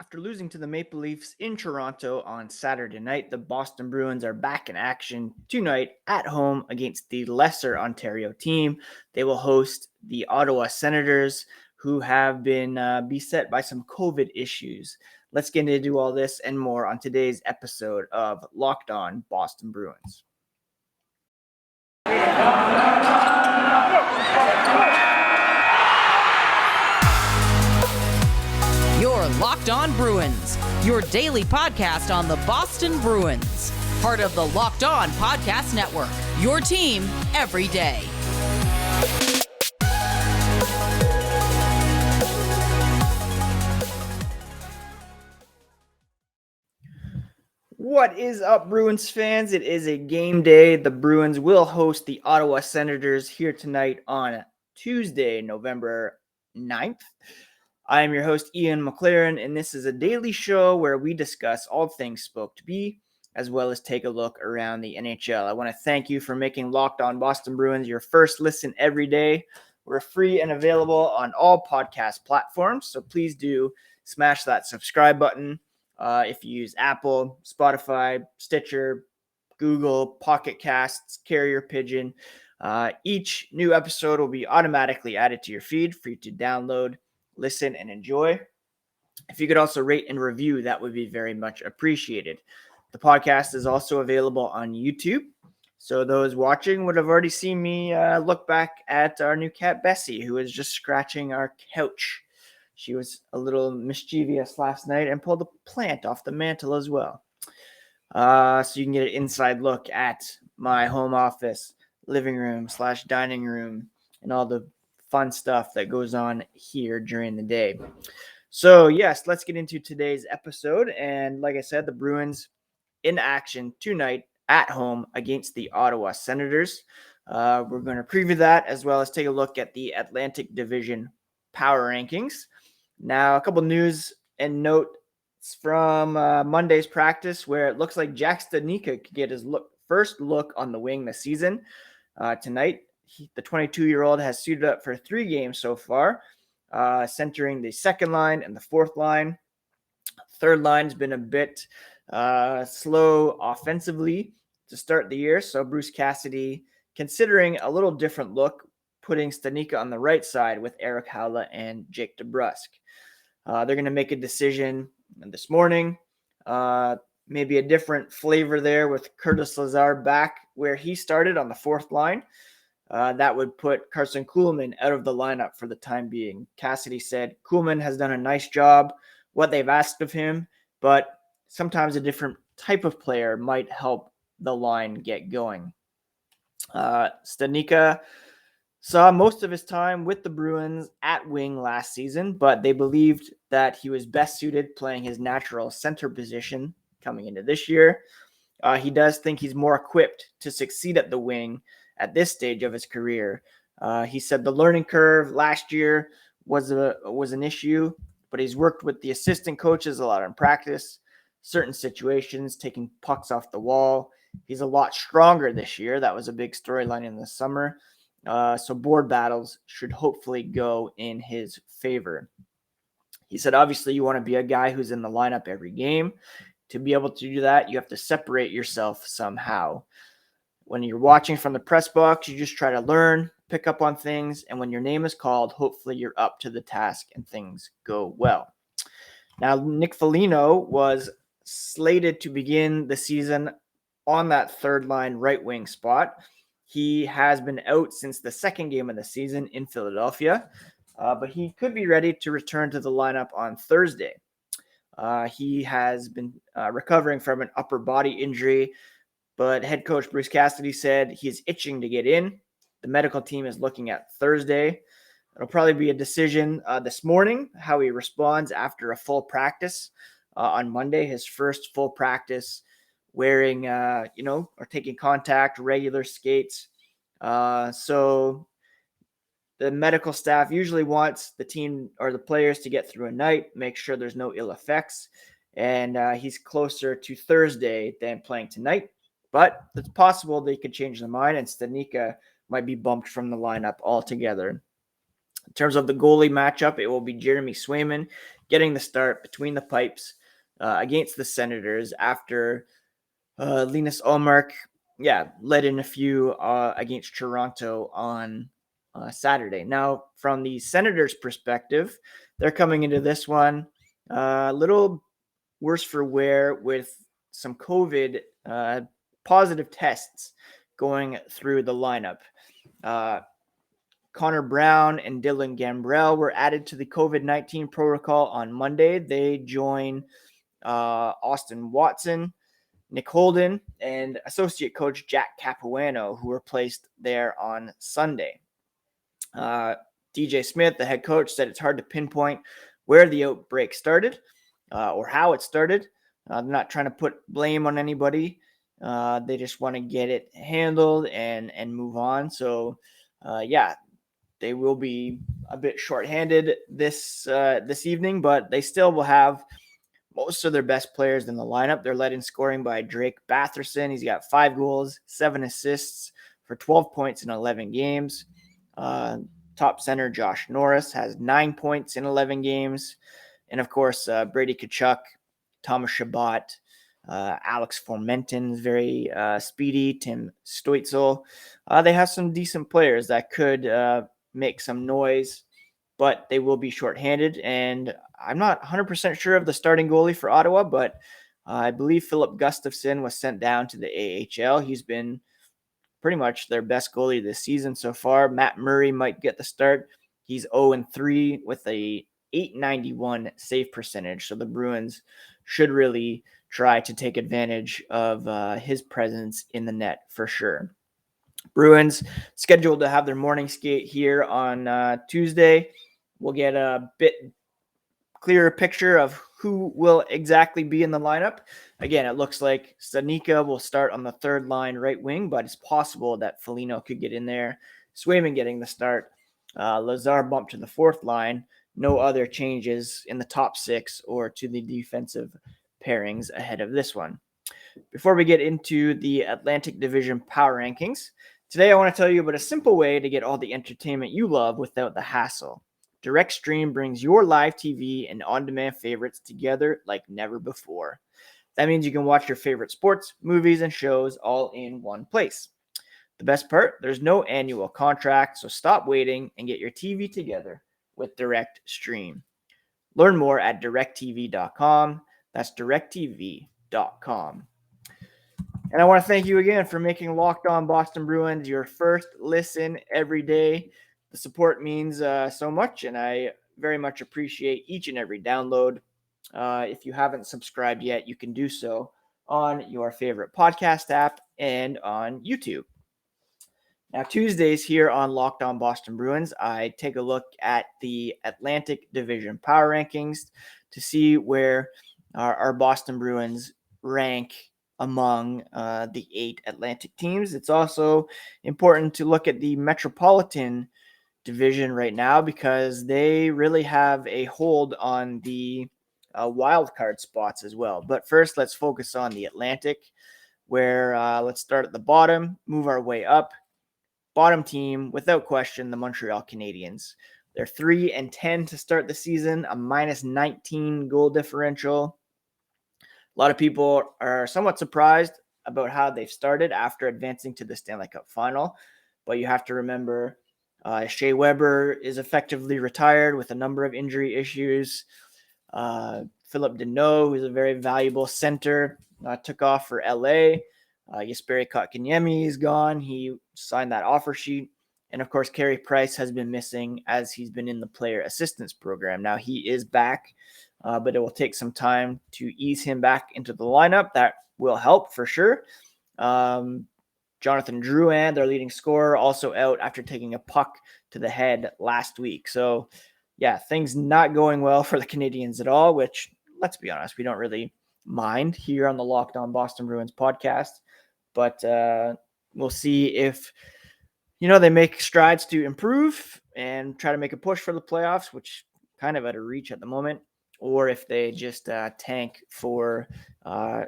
After losing to the Maple Leafs in Toronto on Saturday night, the Boston Bruins are back in action tonight at home against the lesser Ontario team. They will host the Ottawa Senators, who have been beset by some COVID issues. Let's get into all this and more on today's episode of Locked On Boston Bruins. You're Locked On Bruins, your daily podcast on the Boston Bruins. Part of the Locked On Podcast Network, your team every day. What is up, Bruins fans? It is a game day. The Bruins will host the Ottawa Senators here tonight on Tuesday, November 9th. I am your host, Ian McLaren, and this is a daily show where we discuss all things Spoke to Be, as well as take a look around the NHL. I want to thank you for making Locked On Boston Bruins your first listen every day. We're free and available on all podcast platforms, so please do smash that subscribe button. If you use Apple, Spotify, Stitcher, Google, Pocket Casts, Carrier Pigeon, each new episode will be automatically added to your feed for you to download, listen, and enjoy. If you could also rate and review, that would be very much appreciated. The podcast is also available on YouTube, so those watching would have already seen me look back at our new cat, Bessie, who is just scratching our couch. She was a little mischievous last night and pulled a plant off the mantle as well. So you can get an inside look at my home office, living room / dining room, and all the fun stuff that goes on here during the day. So yes, let's get into today's episode. And like I said, the Bruins in action tonight at home against the Ottawa Senators. We're going to preview that as well as take a look at the Atlantic Division power rankings. Now, a couple news and notes from Monday's practice, where it looks like Jack Studnicka could get his first look on the wing this season. Tonight, the 22-year-old has suited up for 3 games so far, centering the second line and the fourth line. Third line has been a bit slow offensively to start the year, so Bruce Cassidy considering a little different look, putting Studnicka on the right side with Eric Haula and Jake DeBrusk. They're going to make a decision this morning. Maybe a different flavor there with Curtis Lazar back where he started on the fourth line. That would put Carson Kuhlman out of the lineup for the time being. Cassidy said Kuhlman has done a nice job, what they've asked of him, but sometimes a different type of player might help the line get going. Studnicka saw most of his time with the Bruins at wing last season, but they believed that he was best suited playing his natural center position coming into this year. He does think he's more equipped to succeed at the wing at this stage of his career. He said the learning curve last year was an issue, but he's worked with the assistant coaches a lot in practice, certain situations, taking pucks off the wall. He's a lot stronger this year. That was a big storyline in the summer. So board battles should hopefully go in his favor. He said, obviously, you want to be a guy who's in the lineup every game. To be able to do that, you have to separate yourself somehow. When you're watching from the press box, you just try to learn, pick up on things, and when your name is called, hopefully you're up to the task and things go well. Now, Nick Felino was slated to begin the season on that third line right wing spot. He has been out since the second game of the season in Philadelphia, but he could be ready to return to the lineup on Thursday. He has been recovering from an upper body injury, but head coach Bruce Cassidy said he's itching to get in. The medical team is looking at Thursday. It'll probably be a decision this morning, how he responds after a full practice on Monday, his first full practice wearing, or taking contact, regular skates. So the medical staff usually wants the team or the players to get through a night, make sure there's no ill effects. And he's closer to Thursday than playing tonight. But it's possible they could change their mind and Studnicka might be bumped from the lineup altogether. In terms of the goalie matchup, it will be Jeremy Swayman getting the start between the pipes against the Senators after Linus Ullmark, led in a few against Toronto on Saturday. Now, from the Senators' perspective, they're coming into this one a little worse for wear with some COVID positive tests going through the lineup. Connor Brown and Dylan Gambrell were added to the COVID-19 protocol on Monday. They join Austin Watson, Nick Holden, and associate coach Jack Capuano, who were placed there on Sunday. DJ Smith, the head coach, said it's hard to pinpoint where the outbreak started or how it started. They're not trying to put blame on anybody. They just want to get it handled and move on. So, they will be a bit shorthanded this evening, but they still will have most of their best players in the lineup. They're led in scoring by Drake Batherson. He's got 5 goals, 7 assists for 12 points in 11 games. Top center Josh Norris has 9 points in 11 games. And of course, Brady Tkachuk, Thomas Chabot, Alex Formenton is very speedy, Tim Stoitzel. They have some decent players that could make some noise, but they will be shorthanded. And I'm not 100% sure of the starting goalie for Ottawa, but I believe Philip Gustafsson was sent down to the AHL. He's been pretty much their best goalie this season so far. Matt Murray might get the start. He's 0-3 with a .891 save percentage. So the Bruins should really try to take advantage of his presence in the net for sure. Bruins scheduled to have their morning skate here on Tuesday. We'll get a bit clearer picture of who will exactly be in the lineup. Again, it looks like Studnicka will start on the third line right wing, but it's possible that Felino could get in there. Swayman getting the start. Lazar bumped to the fourth line. No other changes in the top 6 or to the defensive pairings ahead of this one. Before we get into the Atlantic Division Power Rankings, today I want to tell you about a simple way to get all the entertainment you love without the hassle. Direct Stream brings your live TV and on-demand favorites together like never before. That means you can watch your favorite sports, movies, and shows all in one place. The best part, there's no annual contract, so stop waiting and get your TV together with Direct Stream. Learn more at directtv.com. That's directtv.com. And I want to thank you again for making Locked On Boston Bruins your first listen every day. The support means so much, and I very much appreciate each and every download. If you haven't subscribed yet, you can do so on your favorite podcast app and on YouTube. Now, Tuesdays here on Locked On Boston Bruins, I take a look at the Atlantic Division Power Rankings to see where our Boston Bruins rank among the 8 Atlantic teams. It's also important to look at the Metropolitan Division right now because they really have a hold on the wild card spots as well. But first, let's focus on the Atlantic, where let's start at the bottom, move our way up. Bottom team, without question, the Montreal Canadiens. They're 3-10 to start the season, a -19 goal differential. A lot of people are somewhat surprised about how they've started after advancing to the Stanley Cup final, but you have to remember Shea Weber is effectively retired with a number of injury issues. Philip Deneau, who's a very valuable center, took off for LA. Jesperi Kotkaniemi is gone. He signed that offer sheet. And of course, Carey Price has been missing as he's been in the player assistance program. Now he is back, but it will take some time to ease him back into the lineup. That will help for sure. Jonathan Drouin, their leading scorer, also out after taking a puck to the head last week. So, yeah, things not going well for the Canadiens at all, which, let's be honest, we don't really mind here on the Locked On Boston Bruins podcast. But we'll see if, they make strides to improve and try to make a push for the playoffs, which kind of out of reach at the moment, or if they just tank for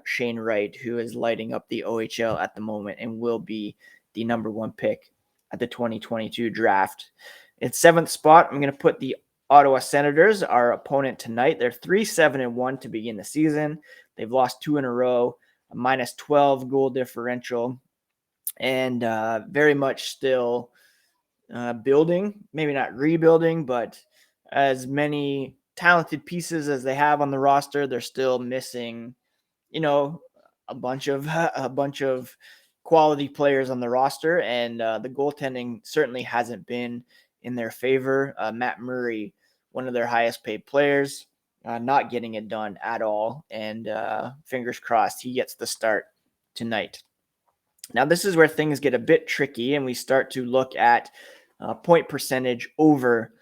Shane Wright, who is lighting up the OHL at the moment and will be the number 1 pick at the 2022 draft. In 7th spot, I'm going to put the Ottawa Senators, our opponent tonight. They're 3-7-1 to begin the season. They've lost 2 in a row, a -12 goal differential, and very much still building, maybe not rebuilding, but as many talented pieces as they have on the roster, they're still missing, a bunch of quality players on the roster, and the goaltending certainly hasn't been in their favor. Matt Murray, one of their highest paid players, not getting it done at all, and fingers crossed he gets the start tonight. Now, this is where things get a bit tricky, and we start to look at point percentage over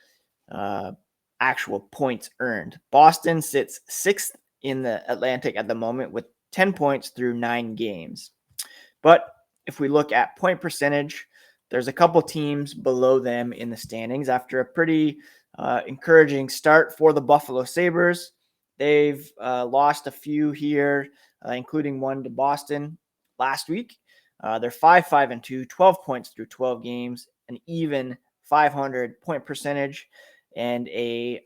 actual points earned. Boston sits 6th in the Atlantic at the moment with 10 points through 9 games. But if we look at point percentage, there's a couple teams below them in the standings after a pretty encouraging start for the Buffalo Sabres. They've lost a few here, including one to Boston last week. They're 5-5-2, 12 points through 12 games, an even .500 point percentage, and a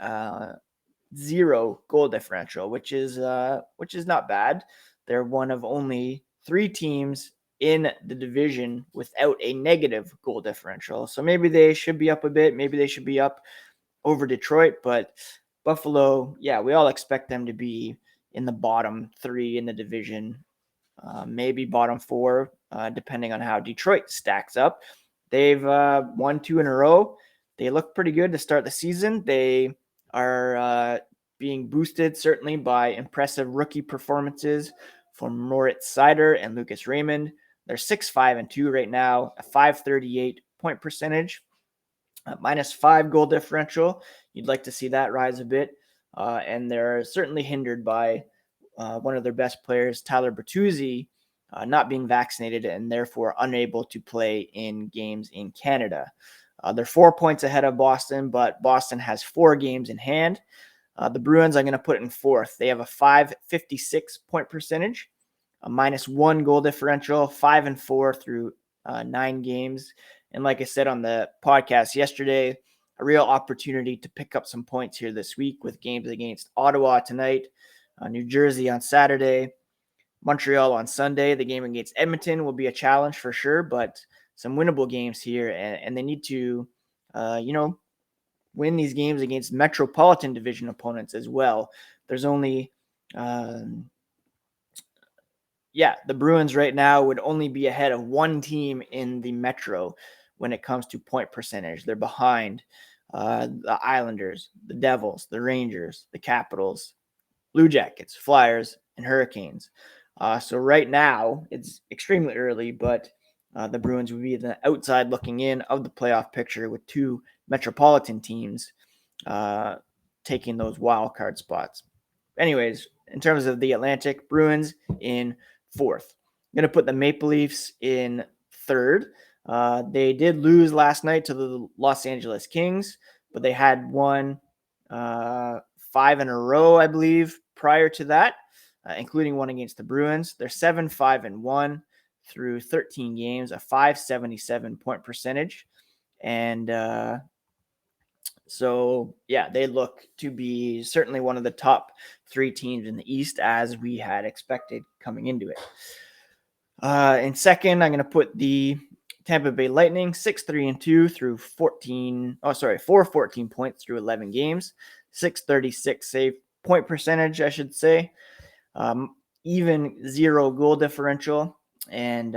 0 goal differential, which is not bad. They're one of only 3 teams in the division without a negative goal differential. So maybe they should be up a bit. Maybe they should be up over Detroit, but Buffalo, yeah, we all expect them to be in the bottom 3 in the division, maybe bottom 4, depending on how Detroit stacks up. They've won 2 in a row. They look pretty good to start the season. They are being boosted certainly by impressive rookie performances from Moritz Seider and Lucas Raymond. They're 6-5-2 right now, a .538 point percentage, -5 goal differential. You'd like to see that rise a bit. And they're certainly hindered by one of their best players, Tyler Bertuzzi, not being vaccinated and therefore unable to play in games in Canada. They're 4 points ahead of Boston, but Boston has 4 games in hand. The Bruins, I'm going to put in 4th. They have a .556 point percentage, a -1 goal differential, 5-4 through 9 games. And like I said on the podcast yesterday, a real opportunity to pick up some points here this week with games against Ottawa tonight, New Jersey on Saturday, Montreal on Sunday. The game against Edmonton will be a challenge for sure, but some winnable games here, and they need to, win these games against Metropolitan Division opponents as well. There's only, the Bruins right now would only be ahead of one team in the Metro when it comes to point percentage. They're behind the Islanders, the Devils, the Rangers, the Capitals, Blue Jackets, Flyers, and Hurricanes. So right now, it's extremely early, but the Bruins would be the outside looking in of the playoff picture with 2 metropolitan teams taking those wild card spots. Anyways, in terms of the Atlantic, Bruins in 4th. I'm going to put the Maple Leafs in 3rd. They did lose last night to the Los Angeles Kings, but they had won 5 in a row, I believe, prior to that, including one against the Bruins. They're 7-5-1 through 13 games, a .577 point percentage. And they look to be certainly one of the top 3 teams in the East, as we had expected coming into it. In second, I'm going to put the Tampa Bay Lightning, 6-3-2 through 414 points through 11 games, .636 save point percentage, I should say, even 0 goal differential. And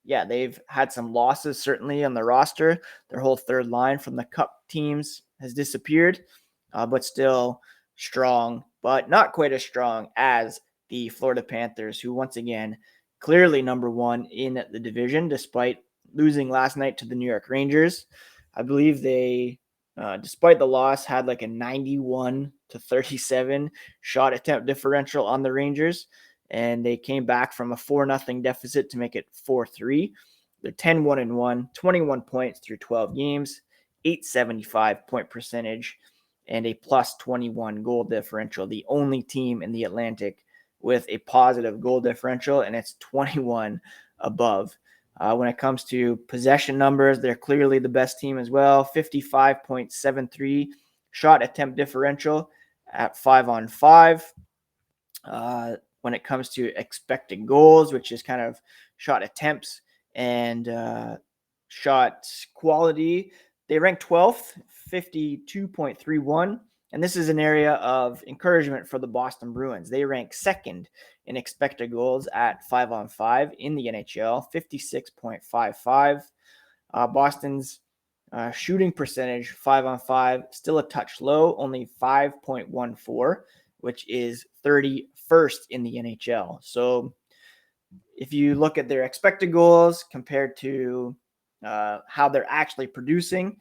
they've had some losses certainly on the roster. Their whole third line from the Cup teams has disappeared, but still strong, but not quite as strong as the Florida Panthers, who once again clearly number 1 in the division, despite losing last night to the New York Rangers. I believe they, despite the loss, had like a 91-37 shot attempt differential on the Rangers, and they came back from a 4-0 deficit to make it 4-3. They're 10-1-1, 21 points through 12 games, .875 point percentage, and a +21 goal differential. The only team in the Atlantic with a positive goal differential, and it's 21 above. When it comes to possession numbers, they're clearly the best team as well. 55.73 shot attempt differential at 5-on-5. When it comes to expected goals, which is kind of shot attempts and shot quality, they rank 12th, 52.31. And this is an area of encouragement for the Boston Bruins. They rank second in expected goals at 5-on-5 in the NHL, 56.55. Boston's shooting percentage, 5-on-5, still a touch low, only 5.14, which is 31st in the NHL. So if you look at their expected goals compared to how they're actually producing,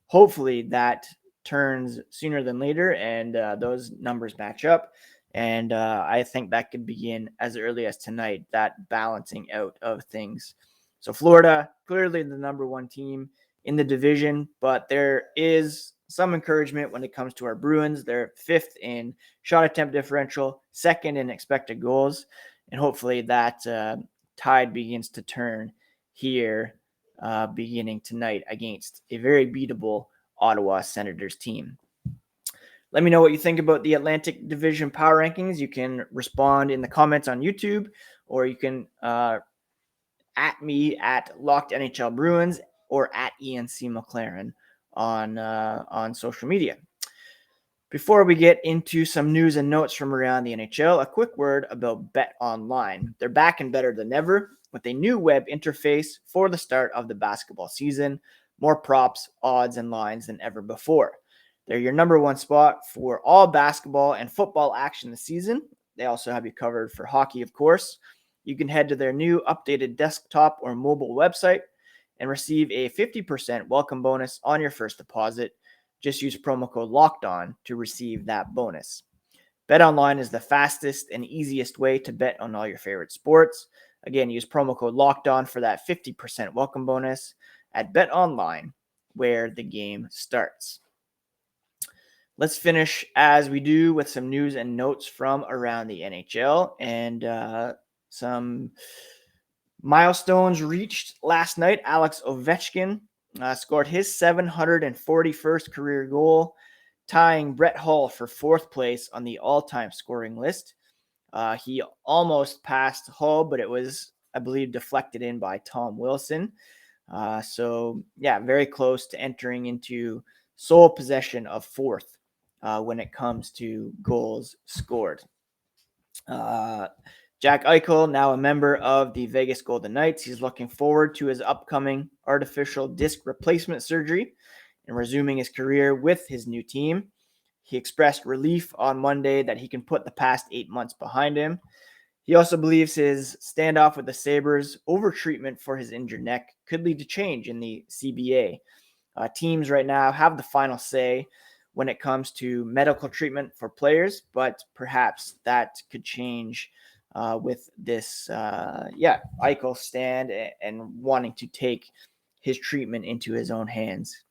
hopefully that turns sooner than later and those numbers match up. And I think that could begin as early as tonight, that balancing out of things. So Florida, clearly the number one team in the division, but there is some encouragement when it comes to our Bruins. They're fifth in shot attempt differential, second in expected goals, and hopefully that tide begins to turn here beginning tonight against a very beatable Ottawa Senators team. Let me know what you think about the Atlantic Division power rankings. You can respond in the comments on YouTube, or you can at me at Locked NHL Bruins or at Ian C. McLaren on social media. Before we get into some news and notes from around the NHL, a quick word about BetOnline. They're back and better than ever with a new web interface for the start of the basketball season. More props, odds, and lines than ever before. They're your number one spot for all basketball and football action this season. They also have you covered for hockey, of course. You can head to their new updated desktop or mobile website and receive a 50% welcome bonus on your first deposit. Just use promo code LOCKEDON to receive that bonus. BetOnline is the fastest and easiest way to bet on all your favorite sports. Again, use promo code LOCKEDON for that 50% welcome bonus at BetOnline, where the game starts. Let's finish as we do with some news and notes from around the NHL and some milestones reached last night. Alex Ovechkin scored his 741st career goal, tying Brett Hull for fourth place on the all-time scoring list. He almost passed Hull, but it was, I believe, deflected in by Tom Wilson. So, very close to entering into sole possession of fourth when it comes to goals scored. Jack Eichel, now a member of the Vegas Golden Knights. He's looking forward to his upcoming artificial disc replacement surgery and resuming his career with his new team. He expressed relief on Monday that he can put the past 8 months behind him. He also believes his standoff with the Sabres over treatment for his injured neck could lead to change in the CBA. Teams right now have the final say when it comes to medical treatment for players, but perhaps that could change with this, Eichel stand and wanting to take his treatment into his own hands.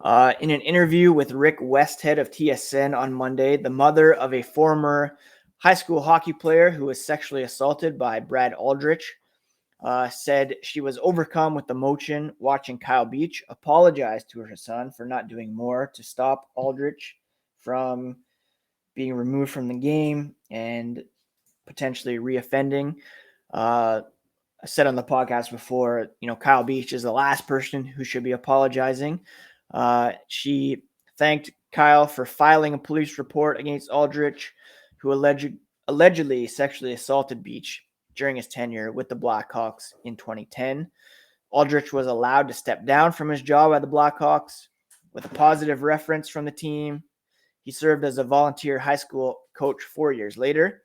In an interview with Rick Westhead of TSN on Monday, the mother of a former high school hockey player who was sexually assaulted by Brad Aldrich said she was overcome with emotion watching Kyle Beach apologize to her son for not doing more to stop Aldrich from being removed from the game and potentially reoffending. I said on the podcast before, Kyle Beach is the last person who should be apologizing. She thanked Kyle for filing a police report against Aldrich, who allegedly sexually assaulted Beach during his tenure with the Blackhawks in 2010. Aldrich was allowed to step down from his job at the Blackhawks with a positive reference from the team. He served as a volunteer high school coach 4 years later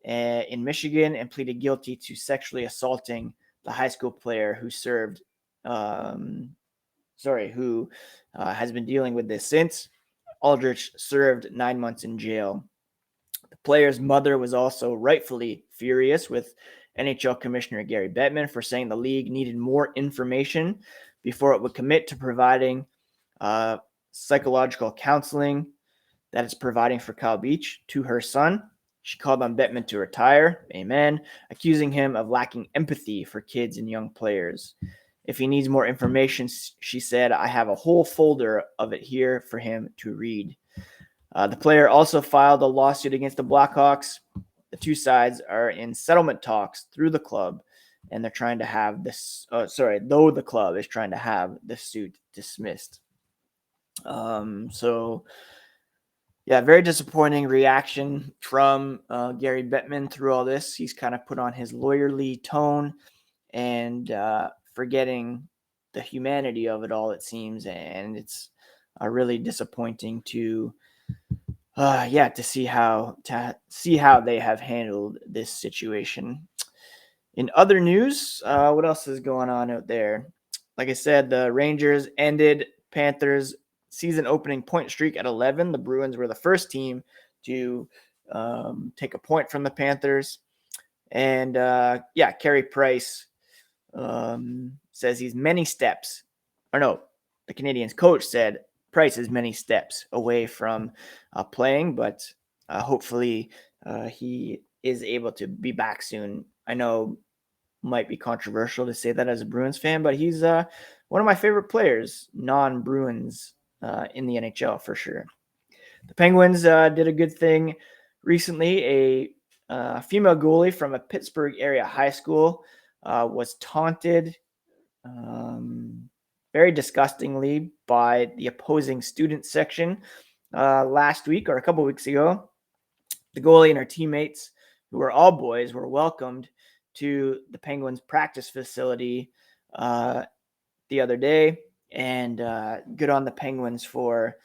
in Michigan and pleaded guilty to sexually assaulting the high school player who has been dealing with this since. Aldrich served 9 months in jail. The player's mother was also rightfully furious with NHL Commissioner Gary Bettman for saying the league needed more information before it would commit to providing psychological counseling that it's providing for Kyle Beach to her son. She called on Bettman to retire, amen, accusing him of lacking empathy for kids and young players. If he needs more information, she said, I have a whole folder of it here for him to read. The player also filed a lawsuit against the Blackhawks. The two sides are in settlement talks through the club, and they're trying to have this, though the club is trying to have the suit dismissed. Very disappointing reaction from Gary Bettman through all this. He's kind of put on his lawyerly tone and forgetting the humanity of it all, it seems. And it's really disappointing to see how they have handled this situation. In other news, what else is going on out there? Like I said, the Rangers ended Panthers' season opening point streak at 11. The Bruins were the first team to take a point from the Panthers. And Carey Price says he's many steps. The Canadiens coach said Price is many steps away from playing, but hopefully he is able to be back soon. I know might be controversial to say that as a Bruins fan, but he's one of my favorite players, non-Bruins in the NHL for sure. The Penguins did a good thing recently. A female goalie from a Pittsburgh area high school was taunted very disgustingly by the opposing student section last week or a couple weeks ago. The goalie and her teammates, who were all boys, were welcomed to the Penguins practice facility the other day, and good on the Penguins for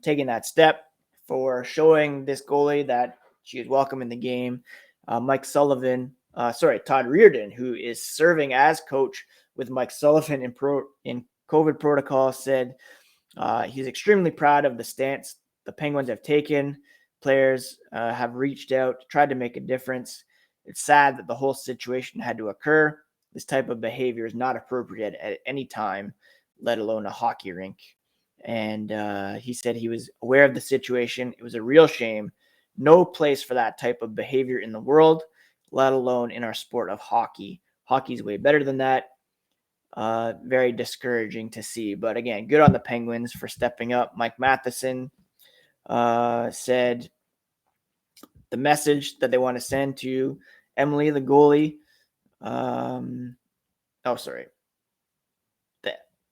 taking that step, for showing this goalie that she is welcome in the game. Todd Reardon, who is serving as coach with Mike Sullivan in COVID protocol, said he's extremely proud of the stance the Penguins have taken. Players have reached out, tried to make a difference. It's sad that the whole situation had to occur. This type of behavior is not appropriate at any time, let alone a hockey rink. And he said he was aware of the situation. It was a real shame. No place for that type of behavior in the world, let alone in our sport of hockey. Hockey's way better than that. Very discouraging to see. But again, good on the Penguins for stepping up. Mike Matheson said the message that they want to send to Emily, the goalie.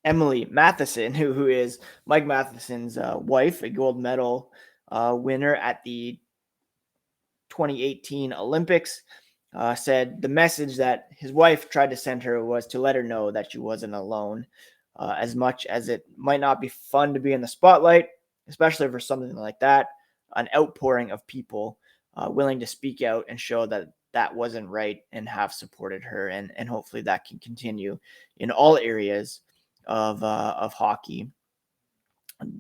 Emily Matheson, who is Mike Matheson's wife, a gold medal winner at the 2018 Olympics, said the message that his wife tried to send her was to let her know that she wasn't alone. As much as it might not be fun to be in the spotlight, especially for something like that, an outpouring of people willing to speak out and show that that wasn't right and have supported her. And hopefully that can continue in all areas of hockey,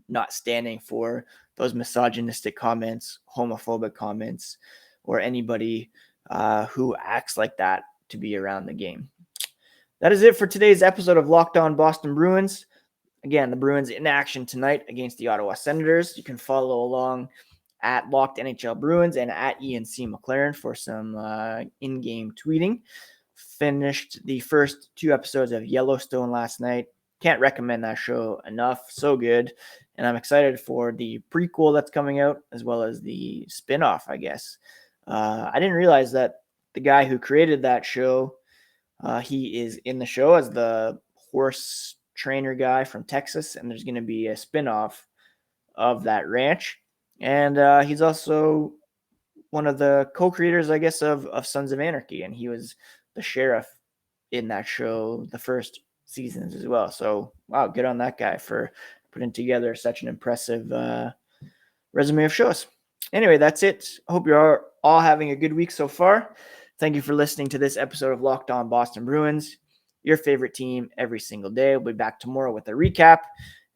not standing for those misogynistic comments, homophobic comments, or anybody who acts like that to be around the game. That is it for today's episode of Locked On Boston Bruins. Again, the Bruins in action tonight against the Ottawa Senators. You can follow along at Locked NHL Bruins and at Ian C. McLaren for some in-game tweeting. Finished the first 2 episodes of Yellowstone last night. Can't recommend that show enough. So good. And I'm excited for the prequel that's coming out, as well as the spinoff, I guess. I didn't realize that the guy who created that show, he is in the show as the horse trainer guy from Texas, and there's going to be a spinoff of that ranch. And he's also one of the co-creators, I guess, of Sons of Anarchy, and he was the sheriff in that show the first seasons as well. So, wow, good on that guy for putting together such an impressive resume of shows. Anyway, that's it. I hope you're all having a good week so far. Thank you for listening to this episode of Locked On Boston Bruins, your favorite team every single day. We'll be back tomorrow with a recap,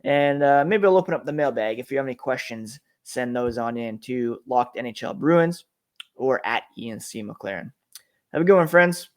and maybe I'll open up the mailbag. If you have any questions, send those on in to Locked NHL Bruins or at Ian C. McLaren. Have a good one, friends.